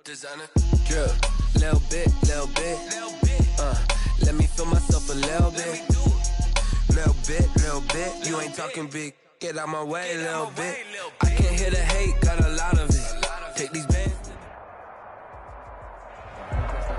Designer. Drip, little bit. Let me feel myself a little bit. Little bit. You ain't talking big. Get out my way, little bit. I can't hear the hate, got a lot of it. Take these bands.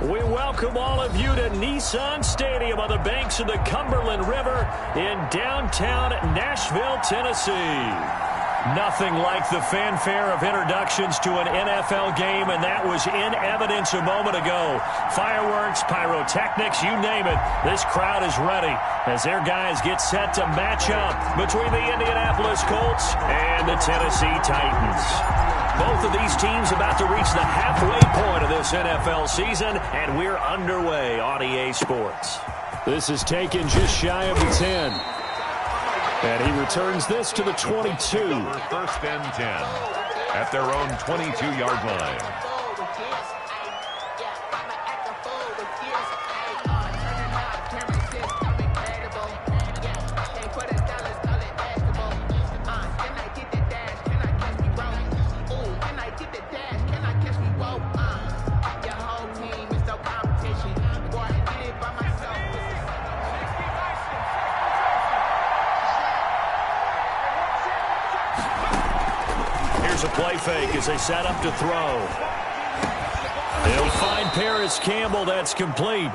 We welcome all of you to Nissan Stadium on the banks of the Cumberland River in downtown Nashville, Tennessee. Nothing like the fanfare of introductions to an NFL game, and that was in evidence a moment ago. Fireworks, pyrotechnics, you name it. This crowd is ready as their guys get set to match up between the Indianapolis Colts and the Tennessee Titans. Both of these teams about to reach the halfway point of this NFL season, and we're underway on EA Sports. This is taken just shy of the 10. And he returns this to the 22. First and 10 at their own 22-yard line. A play fake as they set up to throw. They'll find Paris Campbell. That's complete.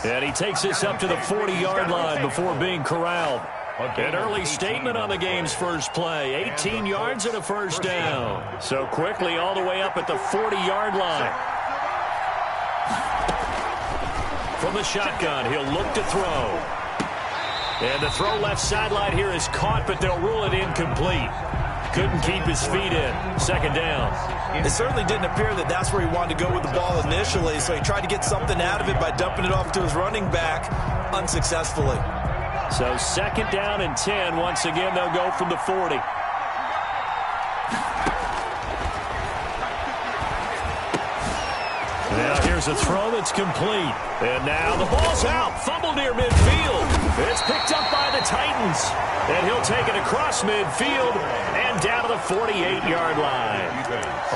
And he takes this up to the 40-yard line before being corralled. An early statement on the game's first play. 18 yards and a first down. So quickly all the way up at the 40-yard line. From the shotgun, he'll look to throw. And the throw left sideline here is caught, but they'll rule it incomplete. Couldn't keep his feet in. Second down. It certainly didn't appear that that's where he wanted to go with the ball initially, so he tried to get something out of it by dumping it off to his running back unsuccessfully. So second down and 10. Once again, they'll go from the 40. Now here's a throw that's complete. And now the ball's out. Fumble near midfield. It's picked up by the Titans. And he'll take it across midfield and down to the 48-yard line.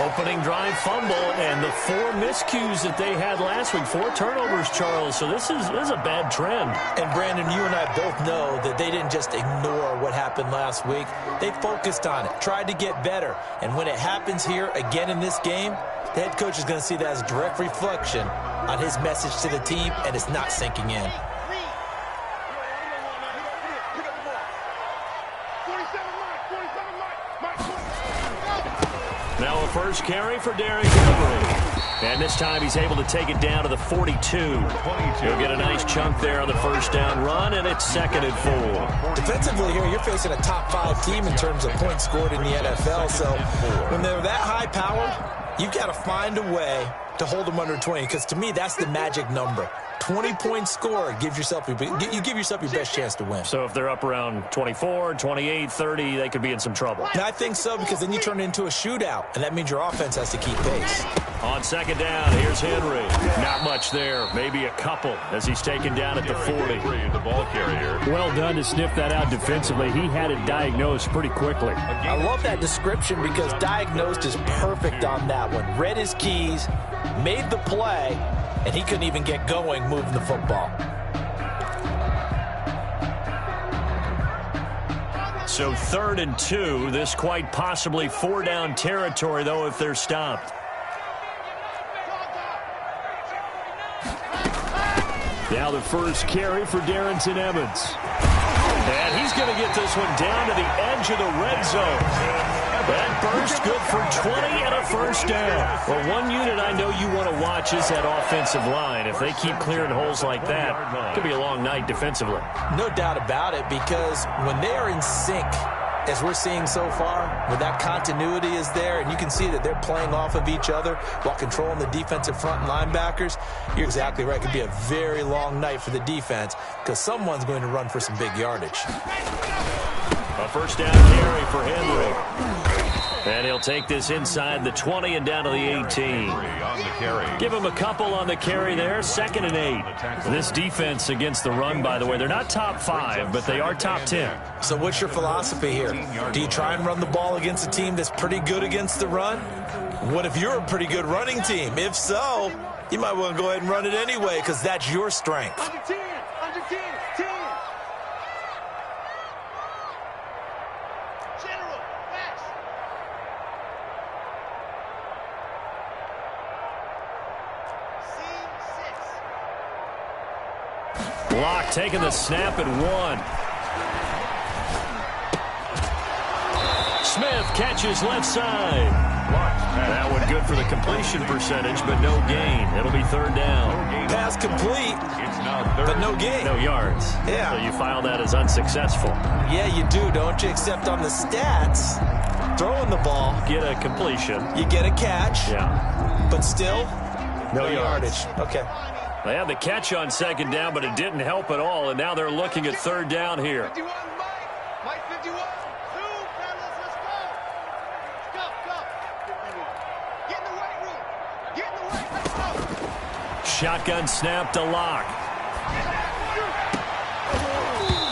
Opening drive fumble and the 4 miscues that they had last week. 4 turnovers, Charles. So this is a bad trend. And, Brandon, you and I both know that they didn't just ignore what happened last week. They focused on it, tried to get better. And when it happens here again in this game, the head coach is going to see that as a direct reflection on his message to the team, and it's not sinking in. Now a first carry for Derrick Henry. And this time he's able to take it down to the 42. He'll get a nice chunk there on the first down run, and it's 2nd and 4. Defensively here, you're facing a top 5 team in terms of points scored in the NFL. So when they're that high powered, you've got to find a way to hold them under 20, because to me, that's the magic number. 20 points scored, you give yourself your best chance to win. So if they're up around 24, 28, 30, they could be in some trouble. And I think so, because then you turn it into a shootout, and that means your offense has to keep pace. On second down, here's Henry. Not much there, maybe a couple as he's taken down at the 40. The ball carrier. Well done to sniff that out defensively. He had it diagnosed pretty quickly. I love that description, because diagnosed is perfect on that one. Read his keys, made the play, and he couldn't even get going moving the football. So 3rd and 2. This quite possibly 4-down territory, though, if they're stopped. Now the first carry for Darrington Evans. And he's going to get this one down to the edge of the red zone. That burst good for 20 and a first down. Well, one unit I know you want to watch is that offensive line. If they keep clearing holes like that, it could be a long night defensively. No doubt about it, because when they are in sync, as we're seeing so far, when that continuity is there, and you can see that they're playing off of each other while controlling the defensive front and linebackers, you're exactly right. It could be a very long night for the defense, because someone's going to run for some big yardage. A first down carry for Henry. And he'll take this inside the 20 and down to the 18. Give him a couple on the carry there. 2nd and 8. This defense against the run, by the way, they're not top 5, but they are top 10. So what's your philosophy here? Do you try and run the ball against a team that's pretty good against the run? What if you're a pretty good running team? If so, you might want to go ahead and run it anyway because that's your strength. Under 10, 10. General, pass. Scene 6. Block taking the snap at 1. Smith catches left side. That one good for the completion percentage, but no gain. It'll be third down. Pass complete, but no gain. No yards. Yeah. So you file that as unsuccessful. Yeah, you do, don't you? Except on the stats, throwing the ball, Get a completion. you get a catch, Yeah. but still, No yards. Okay. They had the catch on second down, but it didn't help at all, and now they're looking at third down here. 51, Mike 51. 2, fellas, let's go. Go. Get in the weight room. Let's go. Shotgun snap to Lock.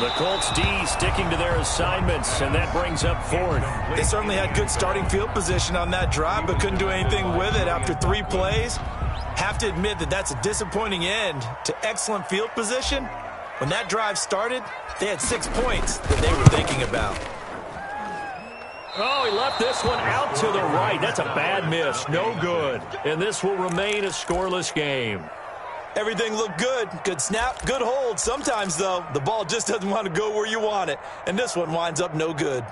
The Colts D sticking to their assignments, and that brings up fourth. They certainly had good starting field position on that drive, but couldn't do anything with it after 3 plays. Have to admit that that's a disappointing end to excellent field position. When that drive started, they had 6 points that they were thinking about. Oh, he left this one out to the right. That's a bad miss. No good. And this will remain a scoreless game. Everything looked good. Good snap, good hold. Sometimes, though, the ball just doesn't want to go where you want it. And this one winds up no good.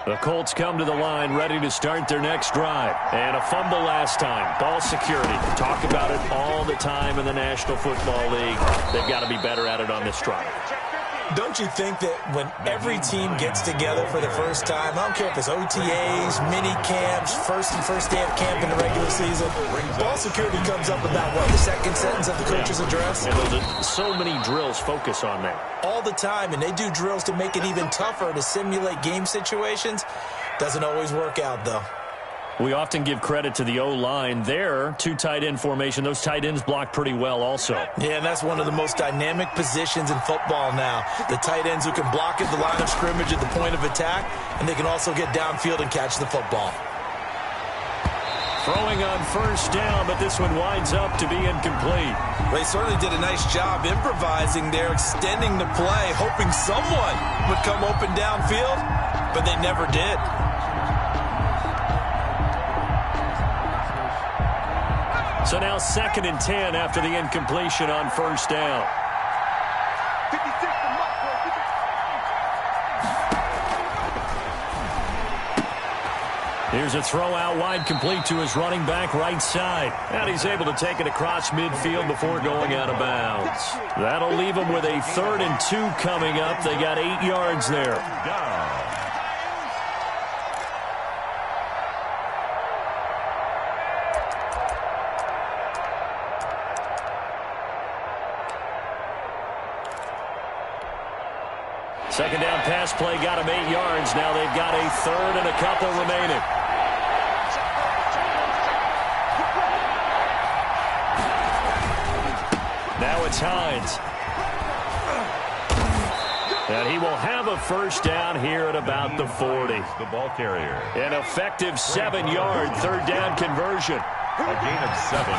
The Colts come to the line ready to start their next drive. And a fumble last time. Ball security. Talk about it all the time in the National Football League. They've got to be better at it on this drive. Don't you think that when every team gets together for the first time, I don't care if it's OTAs, mini camps, first day of camp in the regular season, ball security comes up about, what, the second sentence of the coach's address? And so many drills focus on that. All the time, and they do drills to make it even tougher to simulate game situations. Doesn't always work out, though. We often give credit to the O-line there. 2 tight end formation. Those tight ends block pretty well also. Yeah, and that's one of the most dynamic positions in football now. The tight ends who can block at the line of scrimmage at the point of attack, and they can also get downfield and catch the football. Throwing on first down, but this one winds up to be incomplete. They certainly did a nice job improvising there, extending the play, hoping someone would come open downfield, but they never did. So now 2nd and 10 after the incompletion on first down. 56 to Here's a throw out wide, complete to his running back right side. And he's able to take it across midfield before going out of bounds. That'll leave him with a 3rd and 2 coming up. They got 8 yards there. Second down pass play got him 8 yards. Now they've got a 3rd and a couple remaining. Now it's Hines. And he will have a first down here at about the 40. The ball carrier. An effective 7-yard 3rd down conversion. A gain of 7.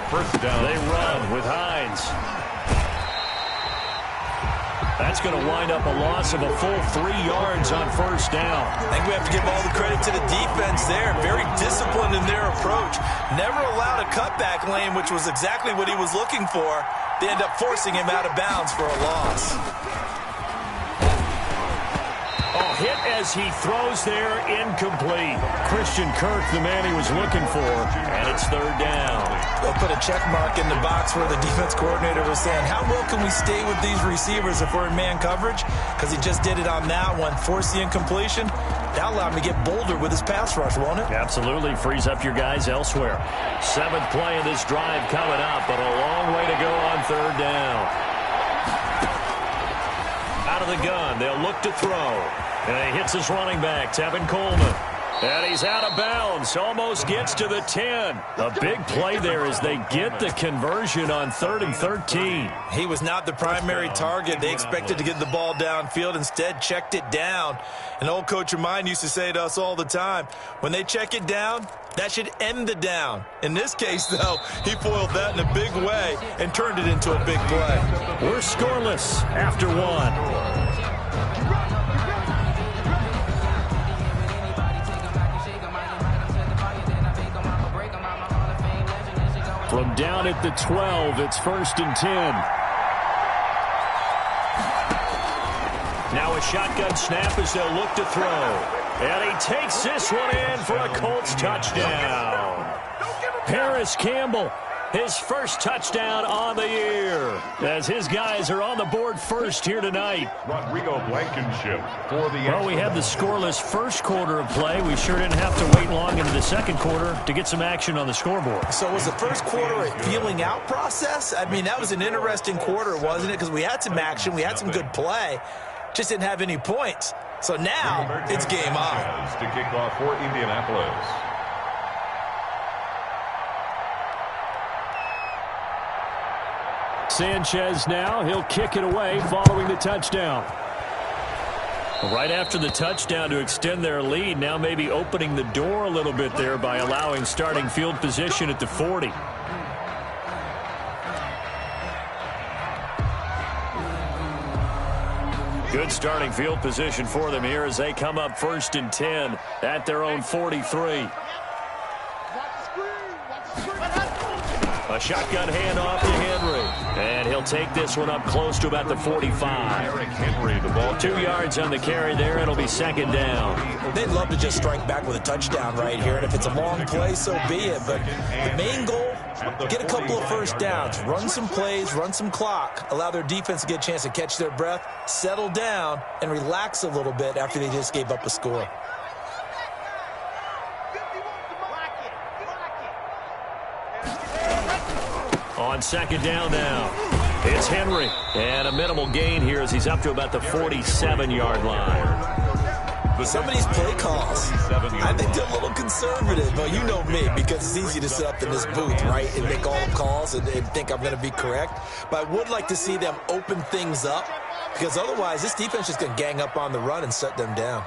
First down. They run with Hines. That's going to wind up a loss of a full 3 yards on first down. I think we have to give all the credit to the defense there. Very disciplined in their approach. Never allowed a cutback lane, which was exactly what he was looking for. They end up forcing him out of bounds for a loss. Oh, hit as he throws there, incomplete. Christian Kirk, the man he was looking for, and it's 3rd down. They'll put a check mark in the box where the defense coordinator was saying, how well can we stay with these receivers if we're in man coverage? Because he just did it on that one, forced the incompletion. That'll allow him to get bolder with his pass rush, won't it? Absolutely, frees up your guys elsewhere. 7th play of this drive coming up, but a long way to go on 3rd down. Out of the gun, they'll look to throw. And he hits his running back, Tevin Coleman. And he's out of bounds. Almost gets to the 10. A big play there as they get the conversion on 3rd and 13. He was not the primary target. They expected to get the ball downfield. Instead, checked it down. An old coach of mine used to say to us all the time, when they check it down, that should end the down. In this case, though, he foiled that in a big way and turned it into a big play. We're scoreless after one. From down at the 12, it's 1st and 10. Now a shotgun snap as they'll look to throw. And he takes this one in for a Colts touchdown. Paris Campbell, his first touchdown on the year, as his guys are on the board first here tonight. Rodrigo Blankenship for the... Well, we had the scoreless first quarter of play. We sure didn't have to wait long into the second quarter to get some action on the scoreboard. So was the first quarter a feeling out process? I mean, that was an interesting quarter, wasn't it? Because we had some action, we had some good play, just didn't have any points. So now it's game on. To kick off for Indianapolis. Sanchez now, he'll kick it away following the touchdown. Right after the touchdown to extend their lead, now maybe opening the door a little bit there by allowing starting field position at the 40. Good starting field position for them here as they come up 1st and 10 at their own 43. A shotgun handoff to Henry. And he'll take this one up close to about the 45. Eric Henry, the ball 2 yards on the carry there. It'll be 2nd down. They'd love to just strike back with a touchdown right here. And if it's a long play, so be it. But the main goal, get a couple of first downs. Run some plays, run some clock. Allow their defense to get a chance to catch their breath, settle down, and relax a little bit after they just gave up a score. On 2nd down now, it's Henry. And a minimal gain here as he's up to about the 47-yard line. Some of these play calls, I think they're a little conservative. But you know me, because it's easy to sit up in this booth, right, and make all the calls and think I'm going to be correct. But I would like to see them open things up, because otherwise this defense is going to gang up on the run and shut them down.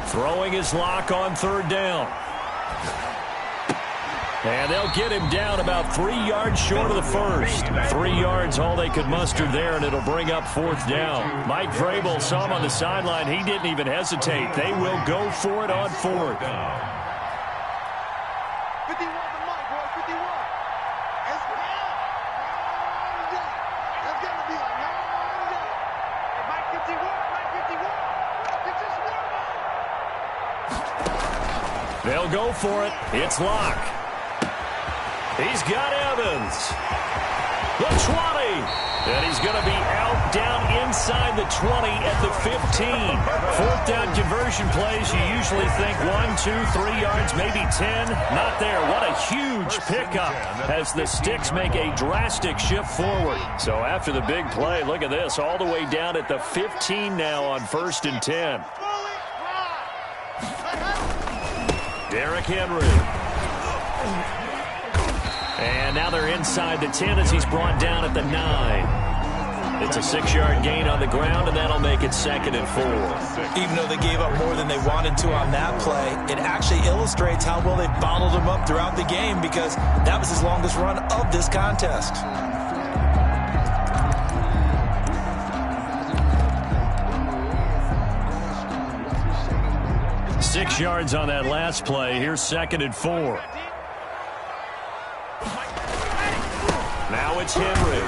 Throwing his lock on 3rd down. And they'll get him down about 3 yards short of the first. 3 yards all they could muster there, and it'll bring up 4th down. Mike Vrabel saw him on the sideline. He didn't even hesitate. They will go for it on 4th. 51 to Mike, boy, 51. Let's go. That's got to be a long day. Hey, Mike 51, Mike 51. Get your score, man. They'll go for it. It's Locke. He's got Evans. The 20. And he's going to be out down inside the 20 at the 15. 4th down conversion plays, you usually think 1, 2, 3 yards, maybe 10. Not there. What a huge pickup as the Sticks make a drastic shift forward. So after the big play, look at this, all the way down at the 15 now on 1st and 10. Derrick Henry. And now they're inside the 10 as he's brought down at the 9. It's a 6-yard gain on the ground, and that'll make it 2nd and 4. Even though they gave up more than they wanted to on that play, it actually illustrates how well they followed him up throughout the game, because that was his longest run of this contest. Six yards on that last play. Here's 2nd and 4. Now it's Henry.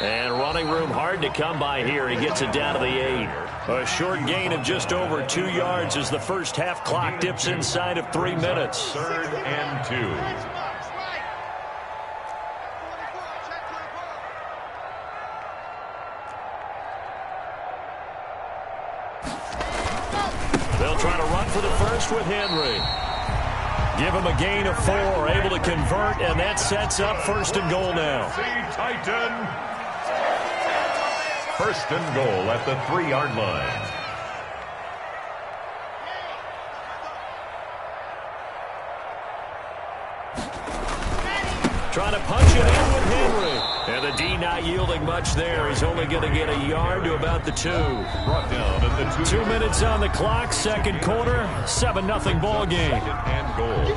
And running room hard to come by here. He gets it down to the 8. A short gain of just over 2 yards as the first half clock dips inside of 3 minutes. 3rd and 2. They'll try to run for the first with Henry. Give him a gain of 4, able to convert, and that sets up 1st and goal now. Titan. 1st and goal at the 3-yard line. Trying to punch it in with Henry. And the D not yielding much there. He's only going to get a yard to about the 2. Brought down at the 2. 2 minutes on the clock, 2nd quarter, 7-0 ball game. 2nd and goal.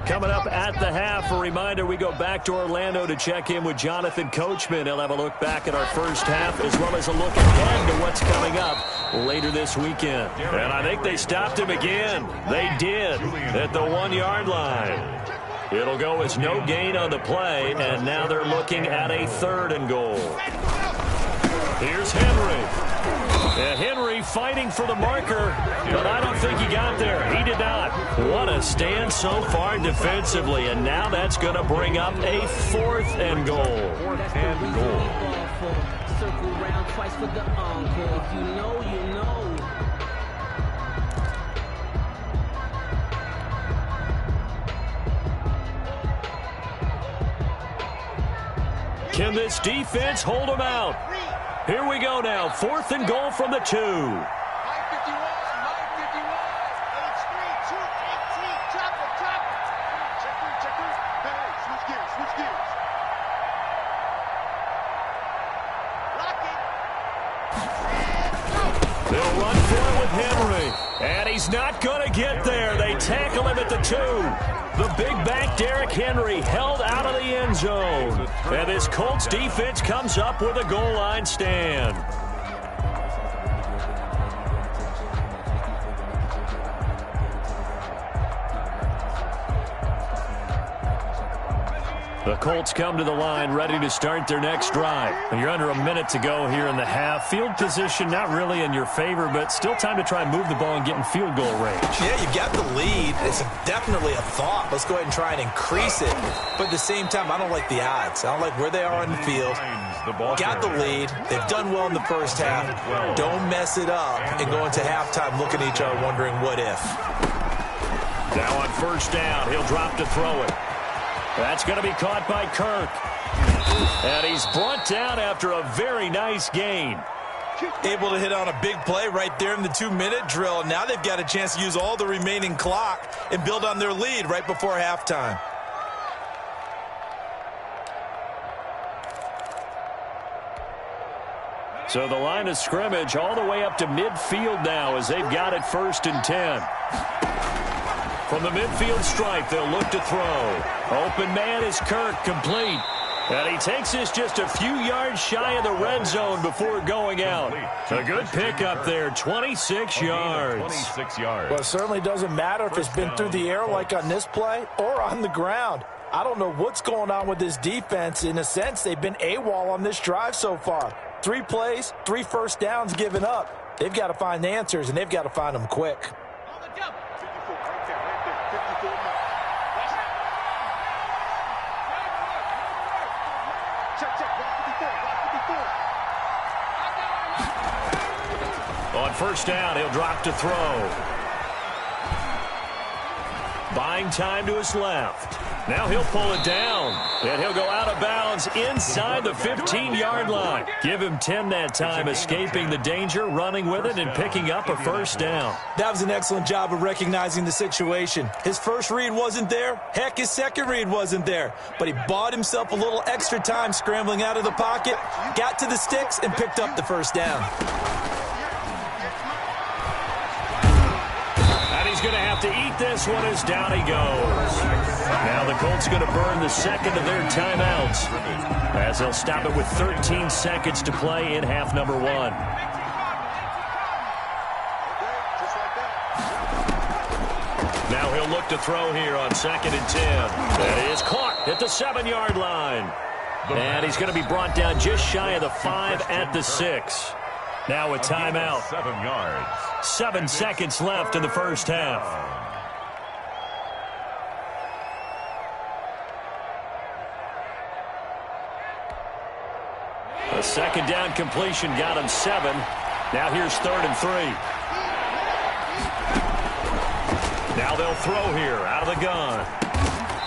Coming up at the half, a reminder, we go back to Orlando to check in with Jonathan Coachman. He'll have a look back at our first half as well as a look ahead to what's coming up later this weekend. And I think they stopped him again. They did at the 1-yard line. It'll go as no gain on the play, and now they're looking at a 3rd and goal. Here's Henry. And Henry fighting for the marker, but I don't think he got there. He did not. What a stand so far defensively, and now that's going to bring up a 4th and goal. 4th and goal. Circle round twice for the encore. If you know, you know. Can this defense hold them out? Here we go now. 4th and goal from the 2. 951, 951. 8-3, 2-18. Chop it, chop it. Check it. Hey, switch gears. Lock it. They'll run for it with Henry. And he's not going to get there. They tackle him at the 2. The big back Derrick Henry held out of the end zone. And this Colts defense comes up with a goal line stand. The Colts come to the line ready to start their next drive. You're under a minute to go here in the half. Field position not really in your favor, but still time to try and move the ball and get in field goal range. Yeah, you've got the lead. It's definitely a thought. Let's go ahead and try and increase it. But at the same time, I don't like the odds. I don't like where they are on the field. Got the lead. They've done well in the first half. Don't mess it up and go into halftime looking at each other wondering what if. Now on 1st down, he'll drop to throw it. That's going to be caught by Kirk. And he's brought down after a very nice gain. Able to hit on a big play right there in the 2-minute drill. Now they've got a chance to use all the remaining clock and build on their lead right before halftime. So the line of scrimmage all the way up to midfield now as they've got it 1st and 10. From the midfield stripe, they'll look to throw. Open man is Kirk, complete. And he takes this just a few yards shy of the red zone before going out. A good pickup there, 26 yards. 26 yards. Well, it certainly doesn't matter if it's been through the air like on this play or on the ground. I don't know what's going on with this defense. In a sense, they've been AWOL on this drive so far. 3 plays, 3 first downs given up. They've got to find the answers, and they've got to find them quick. On 1st down, he'll drop to throw. Buying time to his left. Now he'll pull it down, and he'll go out of bounds inside the 15-yard line. Give him 10 that time, escaping the danger, running with it, and picking up a 1st down. That was an excellent job of recognizing the situation. His first read wasn't there. Heck, his second read wasn't there. But he bought himself a little extra time scrambling out of the pocket, got to the sticks, and picked up the 1st down. He's going to have to eat this one as down he goes. Now the Colts going to burn the 2nd of their timeouts as they'll stop it with 13 seconds to play in half number 1. Now he'll look to throw here on 2nd and 10. That is caught at the 7-yard line. And he's going to be brought down just shy of the 5 at the 6. Now a timeout. 7 yards. 7 seconds left in the first half. A second down completion got him 7. Now here's 3rd and 3. Now they'll throw here out of the gun.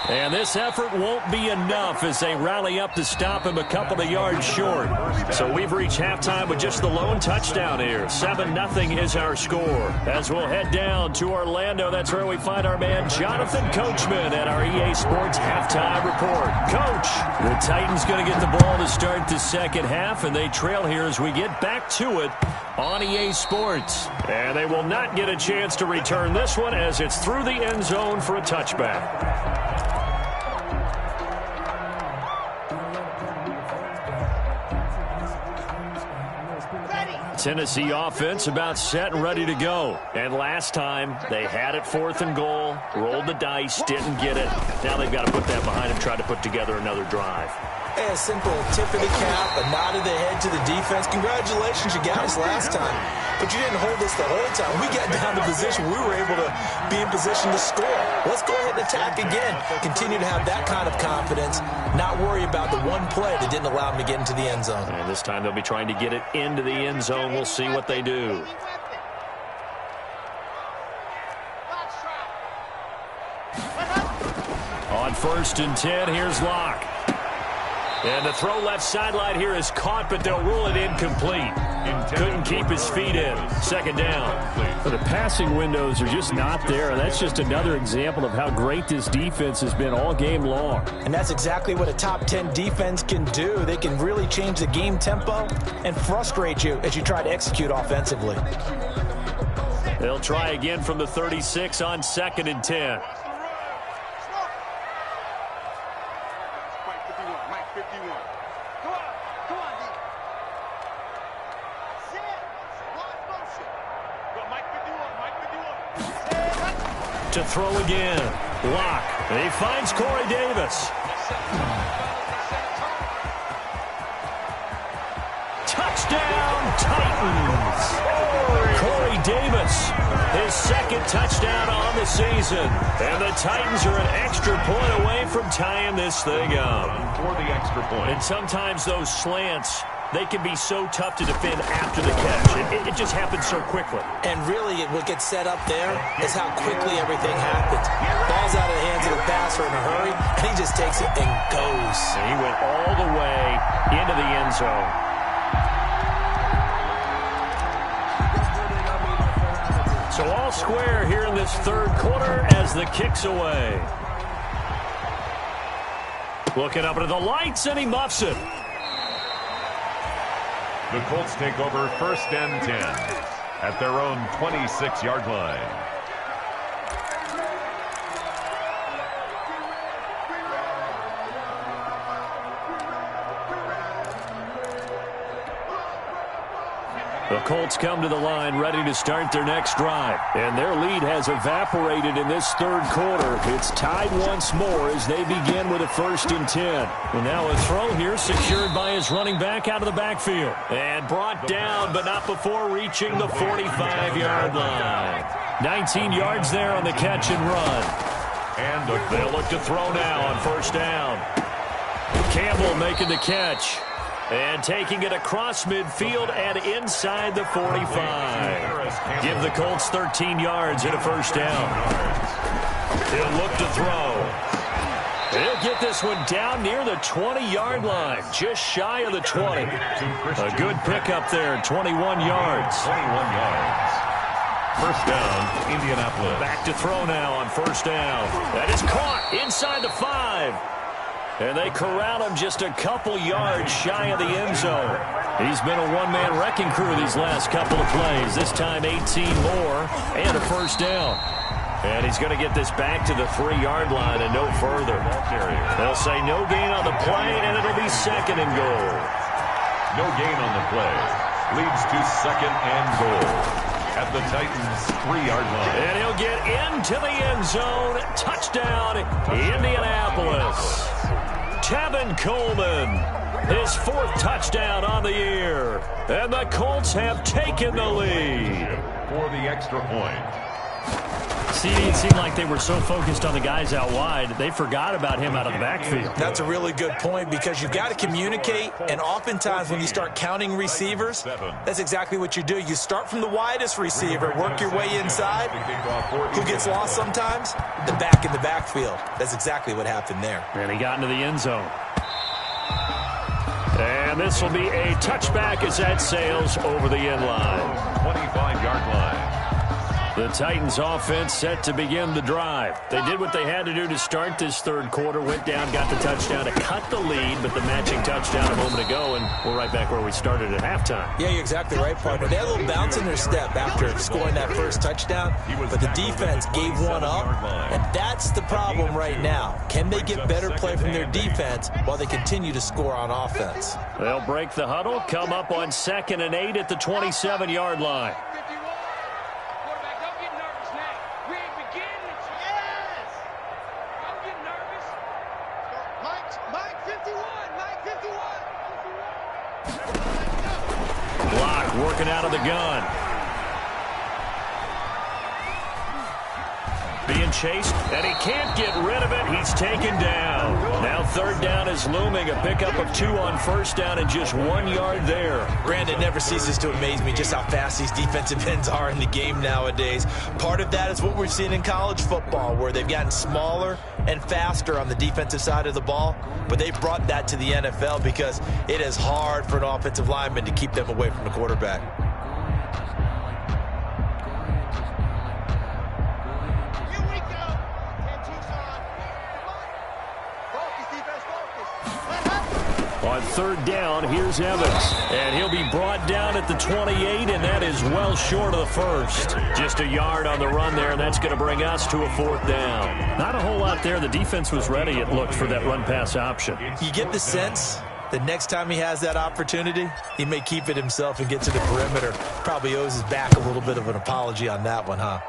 And this effort won't be enough as they rally up to stop him a couple of yards short. So we've reached halftime with just the lone touchdown here. 7-0 is our score. As we'll head down to Orlando, that's where we find our man Jonathan Coachman at our EA Sports Halftime Report. Coach, the Titans going to get the ball to start the second half, and they trail here as we get back to it on EA Sports. And they will not get a chance to return this one as it's through the end zone for a touchback. Tennessee offense about set and ready to go. And last time, they had it 4th and goal, rolled the dice, didn't get it. Now they've got to put that behind them, try to put together another drive. A simple tip of the cap, a nod of the head to the defense. Congratulations, you got us last time. But you didn't hold us the whole time. We got down to position. We were able to be in position to score. Let's go ahead and attack again. Continue to have that kind of confidence. Not worry about the one play that didn't allow them to get into the end zone. And this time they'll be trying to get it into the end zone. We'll see what they do. On 1st and 10, here's Locke. And the throw left sideline here is caught, but they'll rule it incomplete. Couldn't keep his feet in. 2nd down. The passing windows are just not there. That's just another example of how great this defense has been all game long. And that's exactly what a top 10 defense can do. They can really change the game tempo and frustrate you as you try to execute offensively. They'll try again from the 36 on 2nd and 10. To throw again. Locke. He finds Corey Davis. Touchdown, Titans. Corey Davis, his 2nd touchdown on the season. And the Titans are an extra point away from tying this thing up. For the extra point. And sometimes those slants, they can be so tough to defend after the catch. It just happens so quickly. And really, what gets set up there is how quickly everything happens. Ball's out of the hands of the passer in a hurry, and he just takes it and goes. And he went all the way into the end zone. So all square here in this 3rd quarter as the kick's away. Looking up into the lights, and he muffs it. The Colts take over 1st and 10 at their own 26-yard line. The Colts come to the line ready to start their next drive. And their lead has evaporated in this 3rd quarter. It's tied once more as they begin with a 1st and 10. And now a throw here secured by his running back out of the backfield. And brought down, but not before reaching the 45-yard line. 19 yards there on the catch and run. And they'll look to throw now on 1st down. Campbell making the catch. And taking it across midfield and inside the 45. Give the Colts 13 yards and a 1st down. He'll look to throw. He'll get this one down near the 20-yard line, just shy of the 20. A good pickup there, 21 yards. 21 yards. 1st down, Indianapolis. Back to throw now on 1st down. That is caught inside the 5. And they corral him just a couple yards shy of the end zone. He's been a one-man wrecking crew these last couple of plays. This time 18 more and a 1st down. And he's going to get this back to the 3-yard line and no further. They'll say no gain on the play, and it'll be 2nd and goal. No gain on the play. Leads to 2nd and goal at the Titans' 3-yard line. And he'll get into the end zone. Touchdown, Indianapolis. Tevin Coleman, his 4th touchdown on the year. And the Colts have taken the lead. For the extra point. See, it seemed like they were so focused on the guys out wide, they forgot about him out of the backfield. That's a really good point because you've got to communicate, and oftentimes when you start counting receivers, that's exactly what you do. You start from the widest receiver, work your way inside. Who gets lost sometimes? The back in the backfield. That's exactly what happened there. And he got into the end zone. And this will be a touchback as that sails over the end line. 25-yard line. The Titans offense set to begin the drive. They did what they had to do to start this third quarter, went down, got the touchdown to cut the lead, but the matching touchdown a moment ago, and we're right back where we started at halftime. Yeah, you're exactly right, partner. They had a little bounce in their step after scoring that first touchdown, but the defense gave one up, and that's the problem right now. Can they get better play from their defense while they continue to score on offense? They'll break the huddle, come up on 2nd and 8 at the 27-yard line. Working out of the gun. Being chased, and he can't get rid of it. He's taken down. Now 3rd down is looming. A pickup of 2 on 1st down and just 1 yard there. Brandon, never ceases to amaze me just how fast these defensive ends are in the game nowadays. Part of that is what we're seeing in college football, where they've gotten smaller and faster on the defensive side of the ball, but they brought that to the NFL because it is hard for an offensive lineman to keep them away from the quarterback. On 3rd down, here's Evans. And he'll be brought down at the 28, and that is well short of the first. Just a yard on the run there, and that's going to bring us to a 4th down. Not a whole lot there. The defense was ready, it looked, for that run-pass option. You get the sense that next time he has that opportunity, he may keep it himself and get to the perimeter. Probably owes his back a little bit of an apology on that one, huh?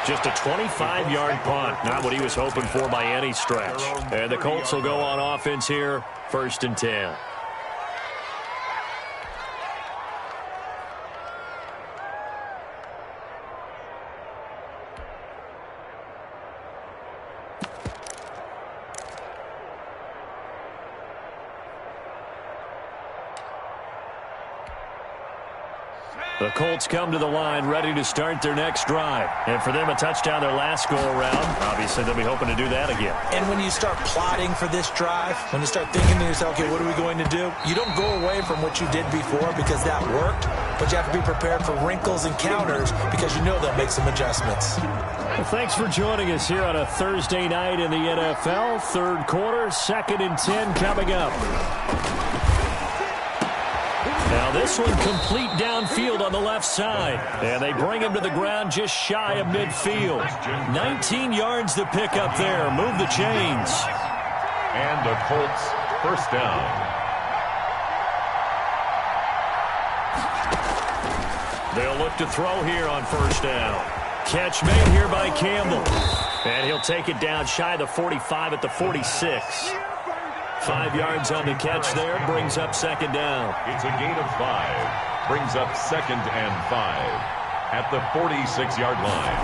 Just a 25-yard punt. Not what he was hoping for by any stretch. And the Colts will go on offense here, 1st and 10. The Colts come to the line ready to start their next drive. And for them, a touchdown their last go-around. Obviously, they'll be hoping to do that again. And when you start plotting for this drive, when you start thinking to yourself, okay, what are we going to do? You don't go away from what you did before because that worked, but you have to be prepared for wrinkles and counters because you know they'll make some adjustments. Well, thanks for joining us here on a Thursday night in the NFL. 3rd quarter, 2nd and 10 coming up. Now this one complete downfield on the left side. And they bring him to the ground just shy of midfield. 19 yards to pick up there. Move the chains. And the Colts 1st down. They'll look to throw here on 1st down. Catch made here by Campbell. And he'll take it down shy of the 45 at the 46. 5 yards on the catch there, brings up 2nd down. It's a gain of 5. Brings up 2nd and 5 at the 46-yard line.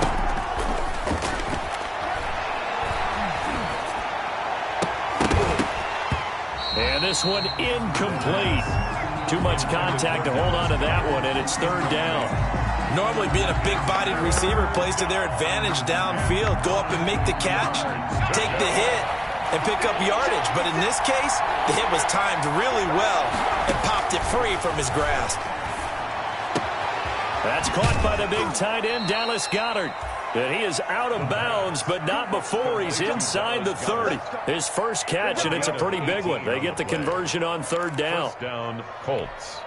And this one incomplete. Too much contact to hold on to that one, and it's 3rd down. Normally being a big-bodied receiver plays to their advantage downfield. Go up and make the catch, take the hit, and pick up yardage. But in this case, the hit was timed really well and popped it free from his grasp. That's caught by the big tight end, Dallas Goedert. And he is out of bounds, but not before he's inside the 30. His first catch, and it's a pretty big one. They get the conversion on 3rd down. 1st down, Colts.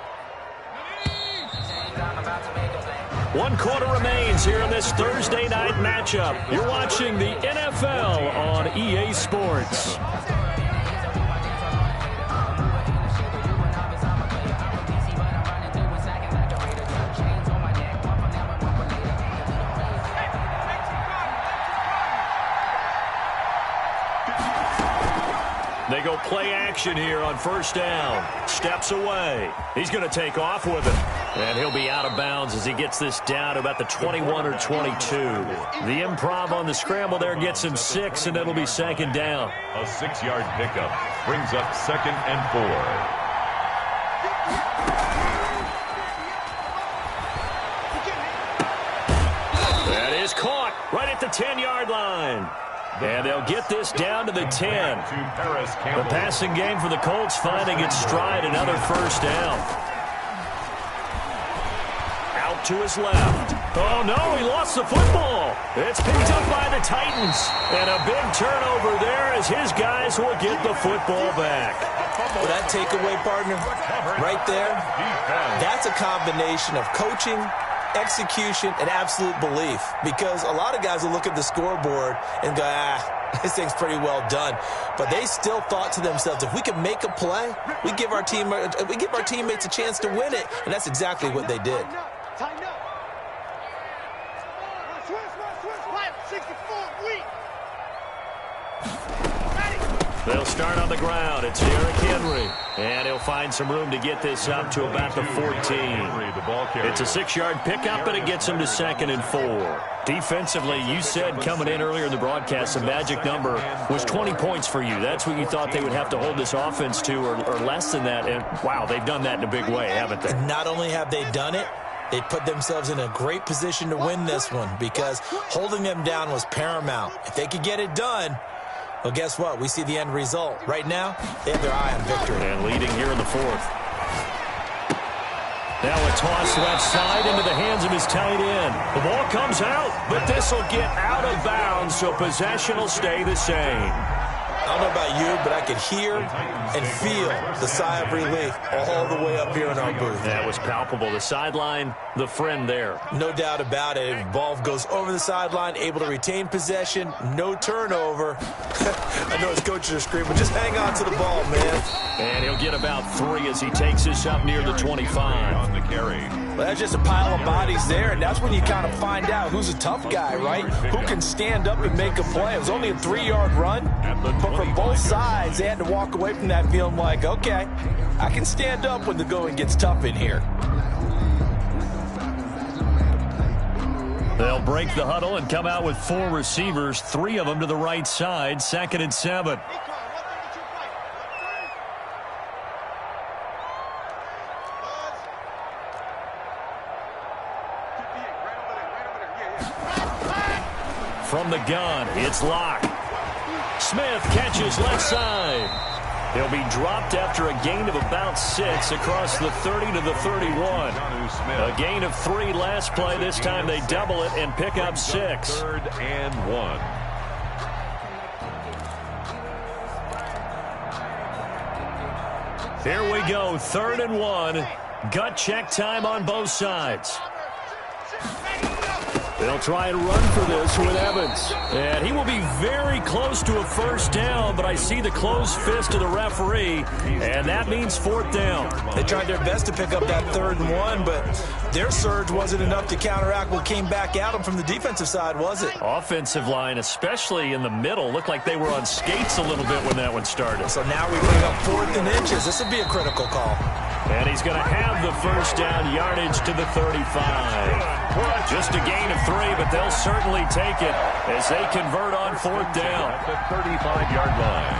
1 quarter remains here in this Thursday night matchup. You're watching the NFL on EA Sports. They go play action here on 1st down. steps away. He's going to take off with it. And he'll be out of bounds as he gets this down to about the 21 or 22. The improv on the scramble there gets him 6, and it'll be second down. A 6-yard pickup brings up 2nd and 4. That is caught right at the 10-yard line. And they'll get this down to the 10. The passing game for the Colts finding its stride, another first down. Out to his left. Oh, no, he lost the football. It's picked up by the Titans. And a big turnover there as his guys will get the football back. Well, that takeaway, partner, right there, that's a combination of coaching, execution, and absolute belief, because a lot of guys will look at the scoreboard and go, this thing's pretty well done. But they still thought to themselves, if we can make a play, we give our teammates a chance to win it, and that's exactly what they did. Tighten up. Switch. 64, weak. They'll start on the ground. It's Derrick Henry. And he'll find some room to get this up to about the 14. It's a 6-yard pickup, and it gets him to 2nd and 4. Defensively, you said coming in earlier in the broadcast, the magic number was 20 points for you. That's what you thought they would have to hold this offense to, or less than that. And, wow, they've done that in a big way, haven't they? Not only have they done it, they put themselves in a great position to win this one, because holding them down was paramount. If they could get it done, well, guess what? We see the end result. Right now, they have their eye on victory. And leading here in the 4th. Now a toss left side into the hands of his tight end. The ball comes out, but this will get out of bounds, so possession will stay the same. I don't know about you, but I could hear and feel the sigh of relief all the way up here in our booth. That was palpable. The sideline, the friend there. No doubt about it. Ball goes over the sideline, able to retain possession, no turnover. I know his coaches are screaming, just hang on to the ball, man. And he'll get about 3 as he takes this up near the 25. On the carry. Well, that's just a pile of bodies there, and that's when you kind of find out who's a tough guy, right? Who can stand up and make a play. It was only a 3-yard run, but from both sides, they had to walk away from that feeling like, okay, I can stand up when the going gets tough in here. They'll break the huddle and come out with 4 receivers, 3 of them to the right side, 2nd and 7. From the gun, it's Locke. Smith catches left side. He'll be dropped after a gain of about 6 across the 30 to the 31. A gain of 3 last play. This time they double it and pick up 6. 3rd and 1. Here we go, 3rd and 1. Gut check time on both sides. They'll try and run for this with Evans. And he will be very close to a first down, but I see the closed fist of the referee, and that means 4th down. They tried their best to pick up that 3rd and 1, but their surge wasn't enough to counteract what came back at them from the defensive side, was it? Offensive line, especially in the middle, looked like they were on skates a little bit when that one started. So now we bring up 4th and inches. This would be a critical call. And he's going to have the first down, yardage to the 35. Just a gain of 3, but they'll certainly take it as they convert on 4th down. At the 35-yard line.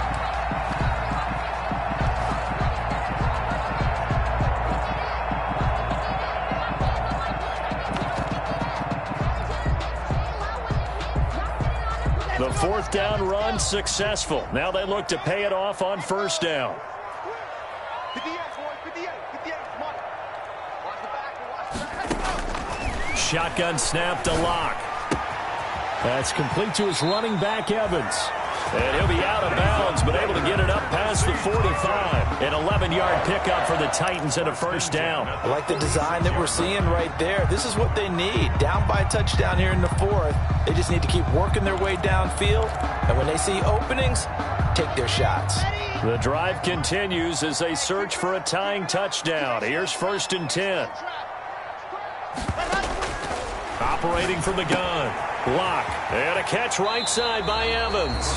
The 4th down run successful. Now they look to pay it off on 1st down. Shotgun snap to Locke. That's complete to his running back, Evans. And he'll be out of bounds, but able to get it up past the 45. An 11-yard pickup for the Titans and a first down. I like the design that we're seeing right there. This is what they need. Down by a touchdown here in the 4th. They just need to keep working their way downfield. And when they see openings, take their shots. The drive continues as they search for a tying touchdown. Here's 1st and 10. Operating from the gun. Block. And a catch right side by Evans.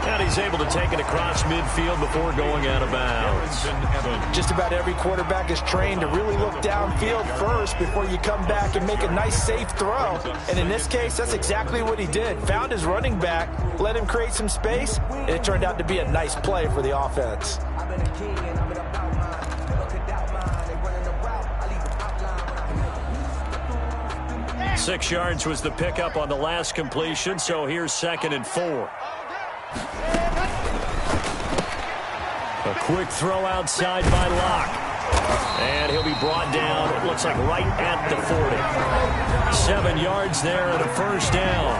And he's able to take it across midfield before going out of bounds. Just about every quarterback is trained to really look downfield first before you come back and make a nice, safe throw. And in this case, that's exactly what he did. Found his running back, let him create some space, and it turned out to be a nice play for the offense. 6 yards was the pickup on the last completion, so here's 2nd and 4. A quick throw outside by Locke. And he'll be brought down, it looks like right at the 40. 7 yards there and a first down.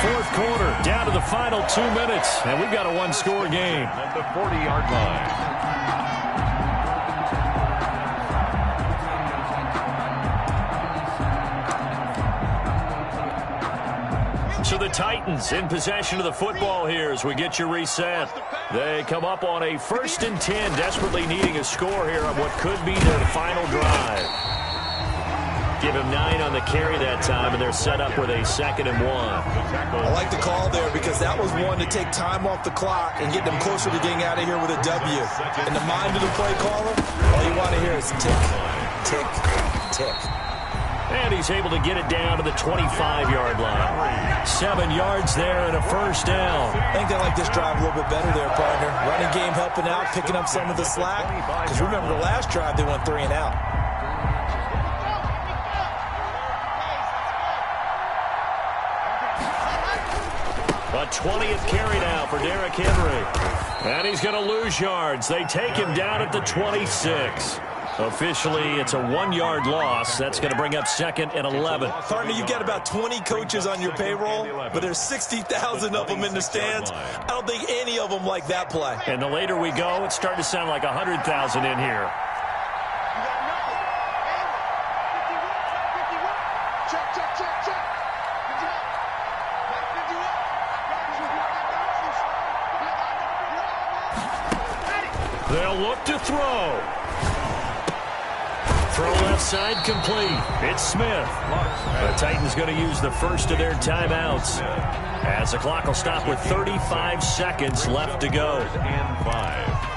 4th quarter, down to the final 2 minutes, and we've got a one-score game. At the 40-yard line. So the Titans in possession of the football here as we get you reset. They come up on a 1st and 10, desperately needing a score here on what could be their final drive. Give him 9 on the carry that time, and they're set up with a 2nd and 1. I like the call there because that was one to take time off the clock and get them closer to getting out of here with a W. In the mind of the play caller, all you want to hear is tick, tick, tick. And he's able to get it down to the 25-yard line. 7 yards there and a first down. I think they like this drive a little bit better there, partner. Running game helping out, picking up some of the slack. Because remember, the last drive, they went 3 and out. A 20th carry now for Derrick Henry. And he's going to lose yards. They take him down at the 26. Officially, it's a 1-yard loss. That's going to bring up 2nd and 11. Partner, you've got about 20 coaches on your payroll, but there's 60,000 of them in the stands. I don't think any of them like that play. And the later we go, it's starting to sound like 100,000 in here. They'll look to throw. Throw left side complete. It's Smith. The Titans going to use the first of their timeouts as the clock will stop with 35 seconds left to go. And 5.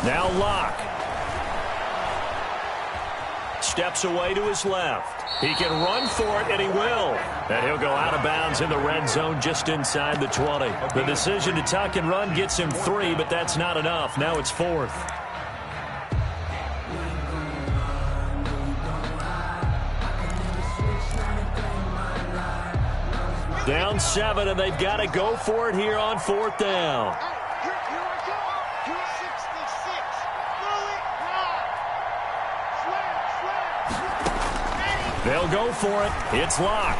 Now Locke. Steps away to his left. He can run for it, and he will. And he'll go out of bounds in the red zone just inside the 20. The decision to tuck and run gets him 3, but that's not enough. Now it's 4th. Down 7, and they've got to go for it here on 4th down. They'll go for it. It's Locke.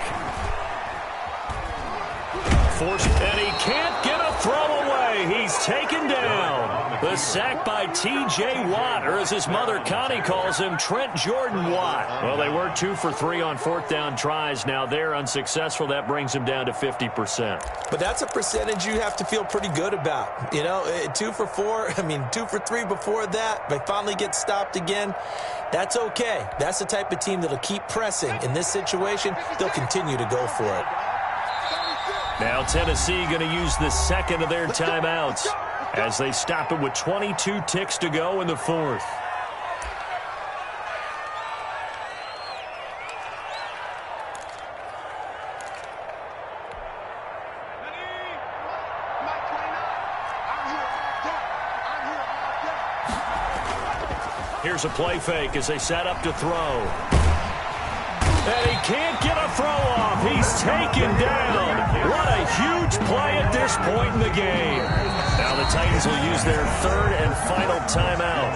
And he can't get a throw away. He's taken down. The sack by T.J. Watt, or as his mother Connie calls him, Trent Jordan Watt. Well, they were 2 for 3 on 4th down tries. Now they're unsuccessful. That brings them down to 50%. But that's a percentage you have to feel pretty good about. You know, 2 for 4, 2 for 3 before that. They finally get stopped again. That's okay. That's the type of team that'll keep pressing. In this situation, they'll continue to go for it. Now Tennessee going to use the second of their timeouts as they stop it with 22 ticks to go in the 4th. Here's a play fake as they set up to throw. And he can't get a throw off. He's taken down. What a huge play at this point in the game. Now the Titans will use their 3rd and final timeout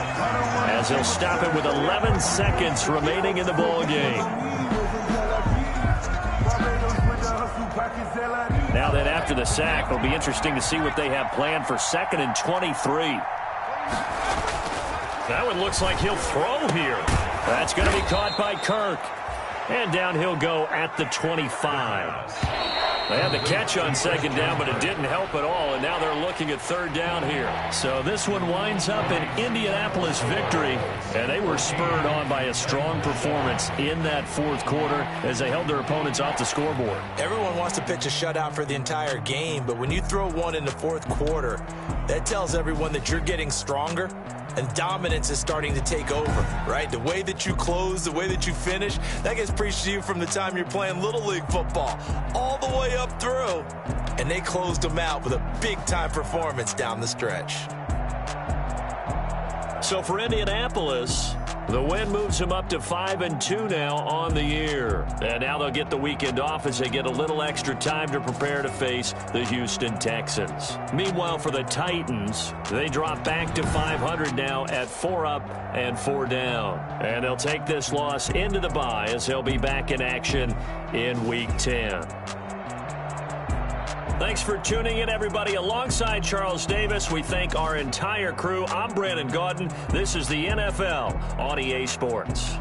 as they'll stop it with 11 seconds remaining in the ball game. Now the and after the sack, it'll be interesting to see what they have planned for 2nd and 23. That one looks like he'll throw here. That's going to be caught by Kirk. And down he'll go at the 25. They had the catch on 2nd down, but it didn't help at all, and now they're looking at 3rd down here. So this one winds up an Indianapolis victory, and they were spurred on by a strong performance in that 4th quarter as they held their opponents off the scoreboard. Everyone wants to pitch a shutout for the entire game, but when you throw one in the 4th quarter, that tells everyone that you're getting stronger, and dominance is starting to take over, right? The way that you close, the way that you finish, that gets preached to you from the time you're playing Little League football all the way up through. And they closed them out with a big-time performance down the stretch. So for Indianapolis, the win moves them up to 5-2 now on the year. And now they'll get the weekend off as they get a little extra time to prepare to face the Houston Texans. Meanwhile, for the Titans, they drop back to 500 now at 4 up and 4 down. And they'll take this loss into the bye as they'll be back in action in Week 10. Thanks for tuning in, everybody. Alongside Charles Davis, we thank our entire crew. I'm Brandon Gaudin. This is the NFL on EA Sports.